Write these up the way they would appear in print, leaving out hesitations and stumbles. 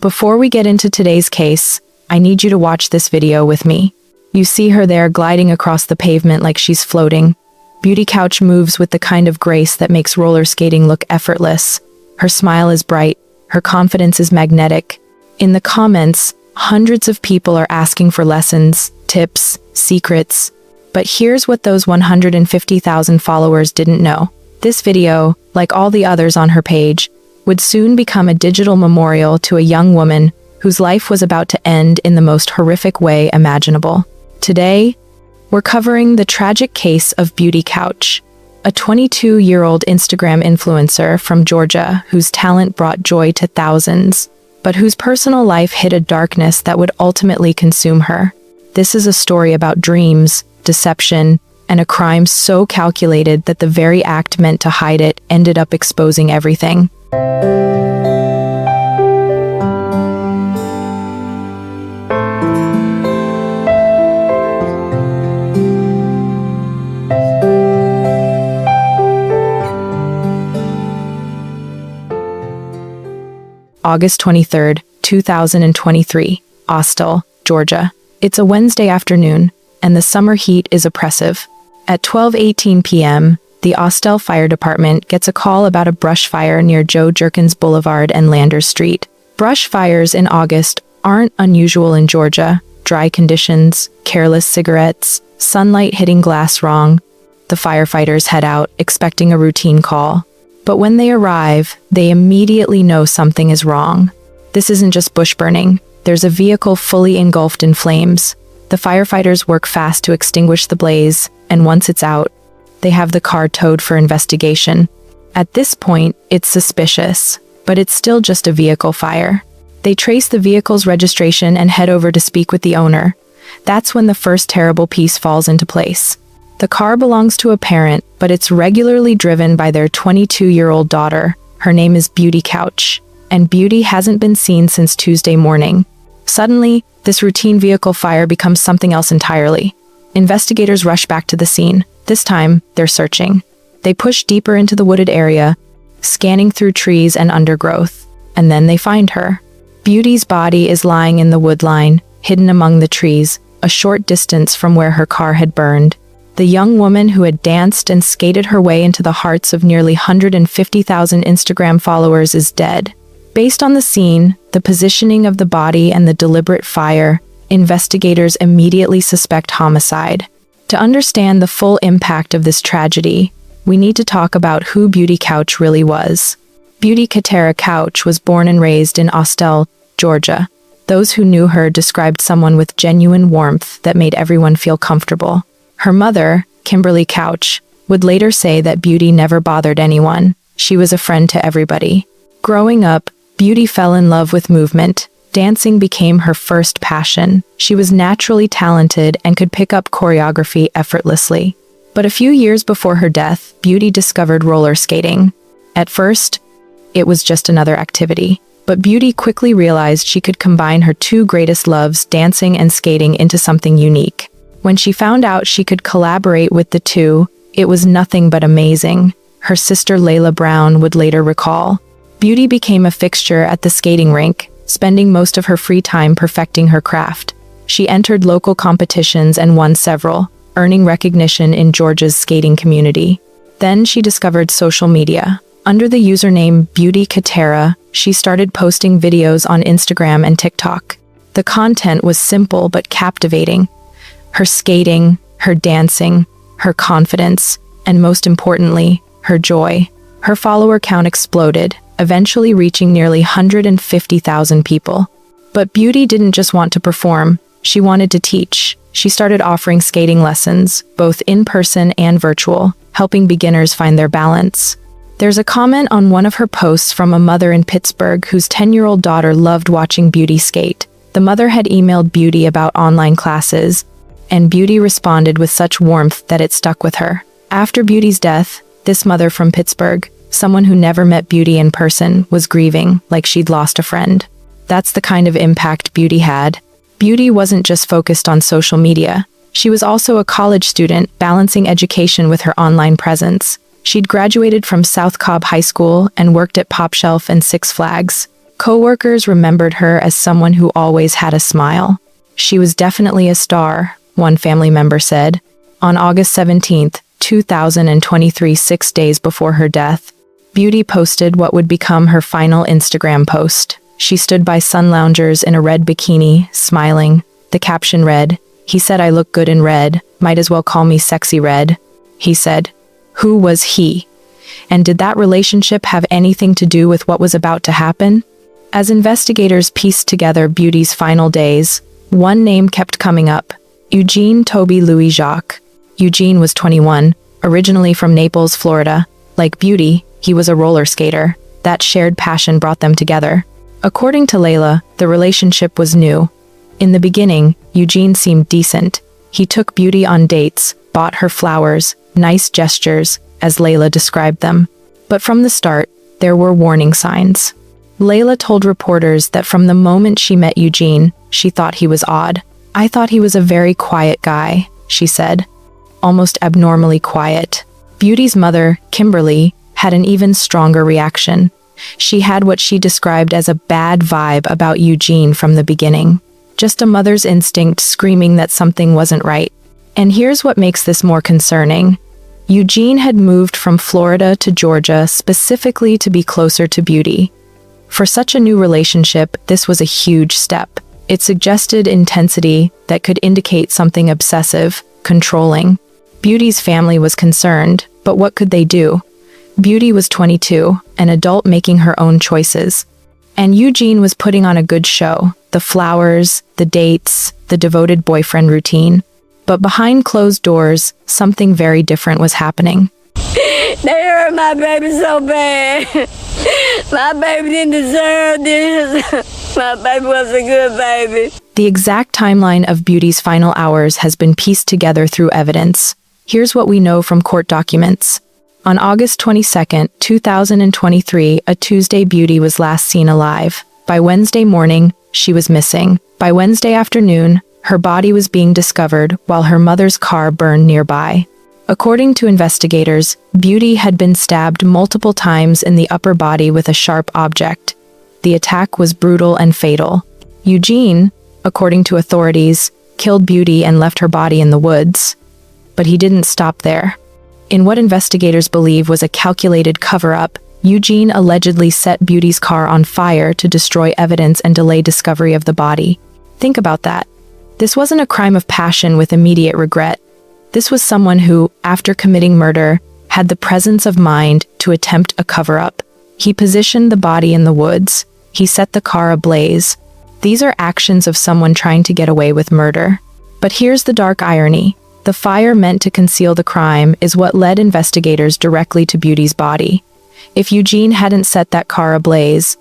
Before we get into today's case, I need you to watch this video with me. You see her there gliding across the pavement like she's floating. Beauty Couch moves with the kind of grace that makes roller skating look effortless. Her smile is bright, her confidence is magnetic. In the comments, hundreds of people are asking for lessons, tips, secrets. But here's what those 150,000 followers didn't know. This video, like all the others on her page, would soon become a digital memorial to a young woman whose life was about to end in the most horrific way imaginable. Today, we're covering the tragic case of Beauty Couch, a 22-year-old Instagram influencer from Georgia whose talent brought joy to thousands, but whose personal life hid a darkness that would ultimately consume her. This is a story about dreams, deception, and a crime so calculated that the very act meant to hide it ended up exposing everything. August 23rd, 2023, Austell, Georgia. It's a Wednesday afternoon, and the summer heat is oppressive. At 12:18 p.m., the Austell Fire Department gets a call about a brush fire near Joe Jerkins Boulevard and Landers Street. Brush fires in August aren't unusual in Georgia. Dry conditions, careless cigarettes, sunlight hitting glass wrong. The firefighters head out, expecting a routine call. But when they arrive, they immediately know something is wrong. This isn't just bush burning. There's a vehicle fully engulfed in flames. The firefighters work fast to extinguish the blaze, and once it's out, they have the car towed for investigation. At this point, it's suspicious, but it's still just a vehicle fire. They trace the vehicle's registration and head over to speak with the owner. That's when the first terrible piece falls into place. The car belongs to a parent, but it's regularly driven by their 22-year-old daughter. Her name is Beauty Couch, and Beauty hasn't been seen since Tuesday morning. Suddenly, this routine vehicle fire becomes something else entirely. Investigators rush back to the scene. This time, they're searching. They push deeper into the wooded area, scanning through trees and undergrowth, and then they find her. Beauty's body is lying in the woodline, hidden among the trees, a short distance from where her car had burned. The young woman who had danced and skated her way into the hearts of nearly 150,000 Instagram followers is dead. Based on the scene, the positioning of the body, and the deliberate fire, investigators immediately suspect homicide. To understand the full impact of this tragedy, we need to talk about who Beauty Couch really was. Beauty Katera Couch was born and raised in Austell, Georgia. Those who knew her described someone with genuine warmth that made everyone feel comfortable. Her mother, Kimberly Couch, would later say that Beauty never bothered anyone. She was a friend to everybody. Growing up, Beauty fell in love with movement. Dancing became her first passion. She was naturally talented and could pick up choreography effortlessly. But a few years before her death, Beauty discovered roller skating. At first, it was just another activity. But Beauty quickly realized she could combine her two greatest loves, dancing and skating, into something unique. When she found out she could collaborate with the two, it was nothing but amazing. Her sister Layla Brown would later recall. Beauty became a fixture at the skating rink, spending most of her free time perfecting her craft. She entered local competitions and won several, earning recognition in Georgia's skating community. Then she discovered social media. Under the username Beauty Katera, she started posting videos on Instagram and TikTok. The content was simple but captivating. Her skating, her dancing, her confidence, and most importantly, her joy. Her follower count exploded, eventually reaching nearly 150,000 people. But Beauty didn't just want to perform, she wanted to teach. She started offering skating lessons, both in person and virtual, helping beginners find their balance. There's a comment on one of her posts from a mother in Pittsburgh whose 10-year-old daughter loved watching Beauty skate. The mother had emailed Beauty about online classes, and Beauty responded with such warmth that it stuck with her. After Beauty's death, this mother from Pittsburgh, someone who never met Beauty in person, was grieving like she'd lost a friend. That's the kind of impact Beauty had. Beauty wasn't just focused on social media. She was also a college student, balancing education with her online presence. She'd graduated from South Cobb High School and worked at Popshelf and Six Flags. Coworkers remembered her as someone who always had a smile. She was definitely a star, one family member said. On August 17, 2023, 6 days before her death, Beauty posted what would become her final Instagram post. She stood by sun loungers in a red bikini, smiling. The caption read, "He said I look good in red, might as well call me Sexy Red." He said. Who was he? And did that relationship have anything to do with what was about to happen? As investigators pieced together Beauty's final days, one name kept coming up: Eugene Toby Louis Jacques. Eugene was 21, originally from Naples, Florida. Like Beauty, he was a roller skater. That shared passion brought them together. According to Layla, the relationship was new. In the beginning, Eugene seemed decent. He took Beauty on dates, bought her flowers, nice gestures, as Layla described them. But from the start, there were warning signs. Layla told reporters that from the moment she met Eugene, she thought he was odd. "I thought he was a very quiet guy," she said. Almost abnormally quiet. Beauty's mother, Kimberly, had an even stronger reaction. She had what she described as a bad vibe about Eugene from the beginning. Just a mother's instinct screaming that something wasn't right. And here's what makes this more concerning. Eugene had moved from Florida to Georgia specifically to be closer to Beauty. For such a new relationship, this was a huge step. It suggested intensity that could indicate something obsessive, controlling. Beauty's family was concerned, but what could they do? Beauty was 22, an adult making her own choices. And Eugene was putting on a good show. The flowers, the dates, the devoted boyfriend routine. But behind closed doors, something very different was happening. They hurt my baby so bad. My baby didn't deserve this. My baby was a good baby. The exact timeline of Beauty's final hours has been pieced together through evidence. Here's what we know from court documents. On August 22, 2023, a Tuesday, Beauty was last seen alive. By Wednesday morning, she was missing. By Wednesday afternoon, her body was being discovered while her mother's car burned nearby. According to investigators, Beauty had been stabbed multiple times in the upper body with a sharp object. The attack was brutal and fatal. Eugene, according to authorities, killed Beauty and left her body in the woods. But he didn't stop there. In what investigators believe was a calculated cover-up, Eugene allegedly set Beauty's car on fire to destroy evidence and delay discovery of the body. Think about that. This wasn't a crime of passion with immediate regret. This was someone who, after committing murder, had the presence of mind to attempt a cover-up. He positioned the body in the woods. He set the car ablaze. These are actions of someone trying to get away with murder. But here's the dark irony. The fire meant to conceal the crime is what led investigators directly to Beauty's body. If Eugene hadn't set that car ablaze,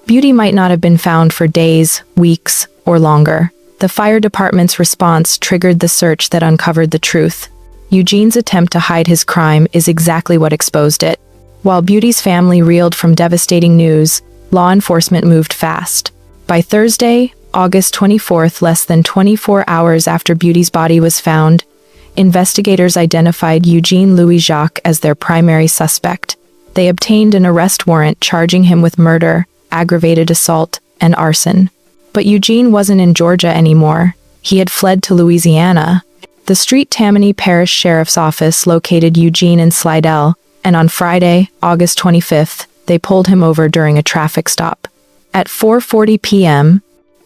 Beauty might not have been found for days, weeks, or longer. The fire department's response triggered the search that uncovered the truth. Eugene's attempt to hide his crime is exactly what exposed it. While Beauty's family reeled from devastating news, law enforcement moved fast. By Thursday, August 24th, less than 24 hours after Beauty's body was found, investigators identified Eugene Louis Jacques as their primary suspect. They obtained an arrest warrant charging him with murder, aggravated assault, and arson. But Eugene wasn't in Georgia anymore. He had fled to Louisiana. The Street Tammany Parish Sheriff's Office located Eugene in Slidell, and on Friday, August 25th, they pulled him over during a traffic stop. At 4:40 p.m.,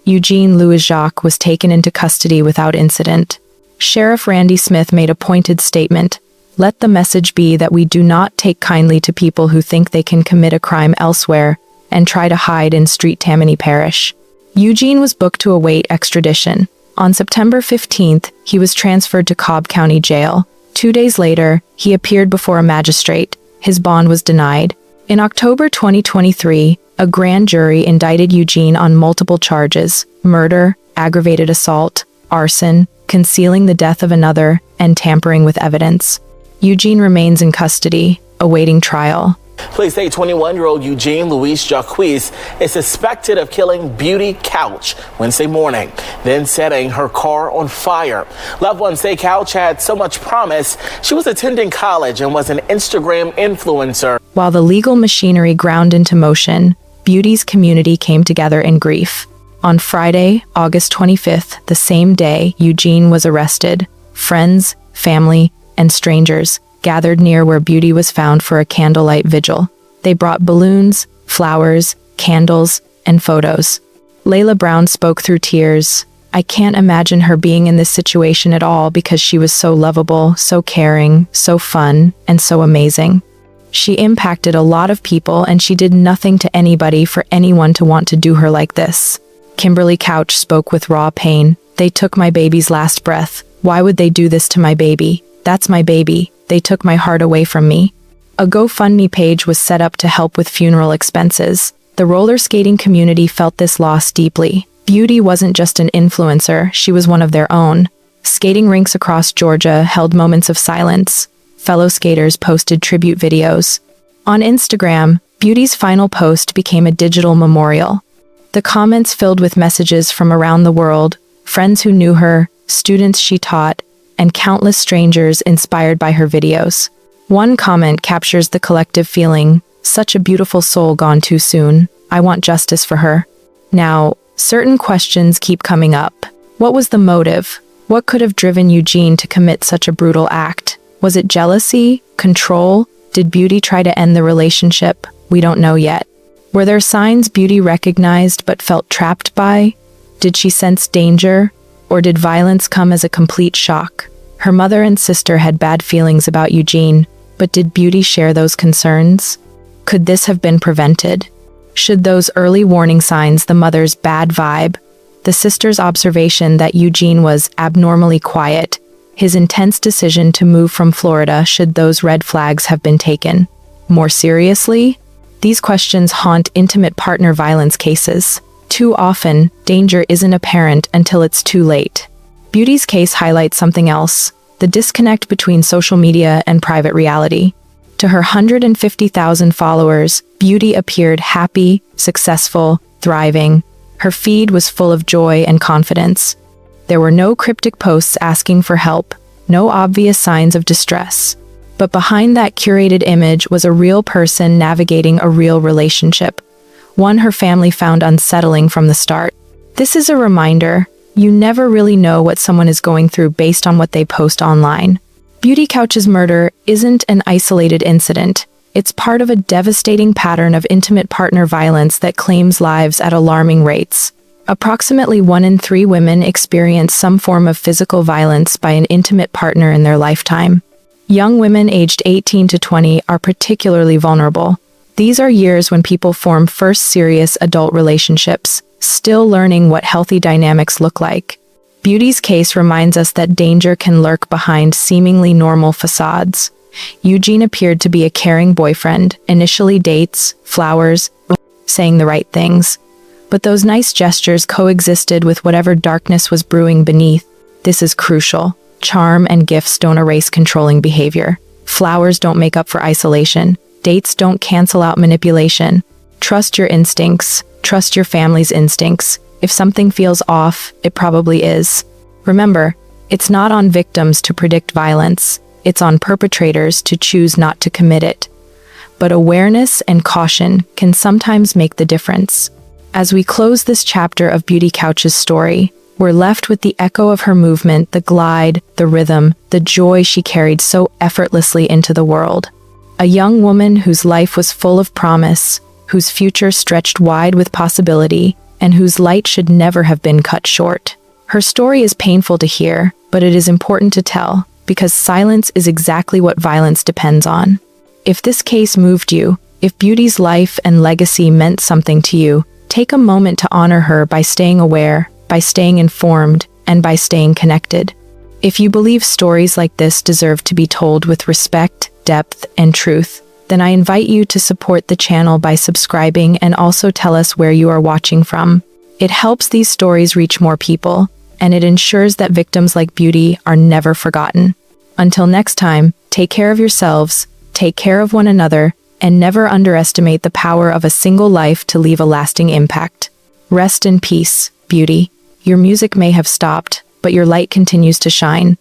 Eugene Louis Jacques was taken into custody without incident. Sheriff Randy Smith made a pointed statement. "Let the message be that we do not take kindly to people who think they can commit a crime elsewhere and try to hide in Street Tammany Parish." Eugene was booked to await extradition. On September 15th, he was transferred to Cobb County Jail. 2 days later, he appeared before a magistrate. His bond was denied. In October 2023, a grand jury indicted Eugene on multiple charges: murder, aggravated assault, arson, concealing the death of another, and tampering with evidence. Eugene remains in custody, awaiting trial. Police say 21-year-old Eugene Louis Jacques is suspected of killing Beauty Couch Wednesday morning, then setting her car on fire. Loved ones say Couch had so much promise. She was attending college and was an Instagram influencer. While the legal machinery ground into motion, Beauty's community came together in grief. On Friday, August 25th, the same day Eugene was arrested, friends, family, and strangers gathered near where Beauty was found for a candlelight vigil. They brought balloons, flowers, candles, and photos. Layla Brown spoke through tears. "I can't imagine her being in this situation at all because she was so lovable, so caring, so fun, and so amazing. She impacted a lot of people and she did nothing to anybody for anyone to want to do her like this." Kimberly Couch spoke with raw pain. "They took my baby's last breath. Why would they do this to my baby? That's my baby. They took my heart away from me." A GoFundMe page was set up to help with funeral expenses. The roller skating community felt this loss deeply. Beauty wasn't just an influencer, she was one of their own. Skating rinks across Georgia held moments of silence. Fellow skaters posted tribute videos. On Instagram, Beauty's final post became a digital memorial. The comments filled with messages from around the world, friends who knew her, students she taught, and countless strangers inspired by her videos. One comment captures the collective feeling, "Such a beautiful soul gone too soon. I want justice for her." Now, certain questions keep coming up. What was the motive? What could have driven Eugene to commit such a brutal act? Was it jealousy? Control? Did Beauty try to end the relationship? We don't know yet. Were there signs Beauty recognized but felt trapped by? Did she sense danger? Or did violence come as a complete shock? Her mother and sister had bad feelings about Eugene, but did Beauty share those concerns? Could this have been prevented? Should those early warning signs, the mother's bad vibe, the sister's observation that Eugene was abnormally quiet, his intense decision to move from Florida, should those red flags have been taken more seriously? These questions haunt intimate partner violence cases. Too often, danger isn't apparent until it's too late. Beauty's case highlights something else: the disconnect between social media and private reality. To her 150,000 followers, Beauty appeared happy, successful, thriving. Her feed was full of joy and confidence. There were no cryptic posts asking for help, no obvious signs of distress. But behind that curated image was a real person navigating a real relationship, one her family found unsettling from the start. This is a reminder: you never really know what someone is going through based on what they post online. Beauty Couch's murder isn't an isolated incident. It's part of a devastating pattern of intimate partner violence that claims lives at alarming rates. Approximately 1 in 3 women experience some form of physical violence by an intimate partner in their lifetime. Young women aged 18 to 20 are particularly vulnerable. These are years when people form first serious adult relationships, still learning what healthy dynamics look like. Beauty's case reminds us that danger can lurk behind seemingly normal facades. Eugene appeared to be a caring boyfriend, initially dates, flowers, saying the right things. But those nice gestures coexisted with whatever darkness was brewing beneath. This is crucial. Charm and gifts don't erase controlling behavior. Flowers don't make up for isolation. Dates don't cancel out manipulation. Trust your instincts. Trust your family's instincts. If something feels off, it probably is. Remember, it's not on victims to predict violence. It's on perpetrators to choose not to commit it. But awareness and caution can sometimes make the difference. As we close this chapter of Beauty Couch's story, we're left with the echo of her movement, the glide, the rhythm, the joy she carried so effortlessly into the world. A young woman whose life was full of promise, whose future stretched wide with possibility, and whose light should never have been cut short. Her story is painful to hear, but it is important to tell, because silence is exactly what violence depends on. If this case moved you, if Beauty's life and legacy meant something to you, take a moment to honor her by staying aware, by staying informed, and by staying connected. If you believe stories like this deserve to be told with respect, depth, and truth, then I invite you to support the channel by subscribing and also tell us where you are watching from. It helps these stories reach more people, and it ensures that victims like Beauty are never forgotten. Until next time, take care of yourselves, take care of one another, and never underestimate the power of a single life to leave a lasting impact. Rest in peace, Beauty. Your music may have stopped, but your light continues to shine.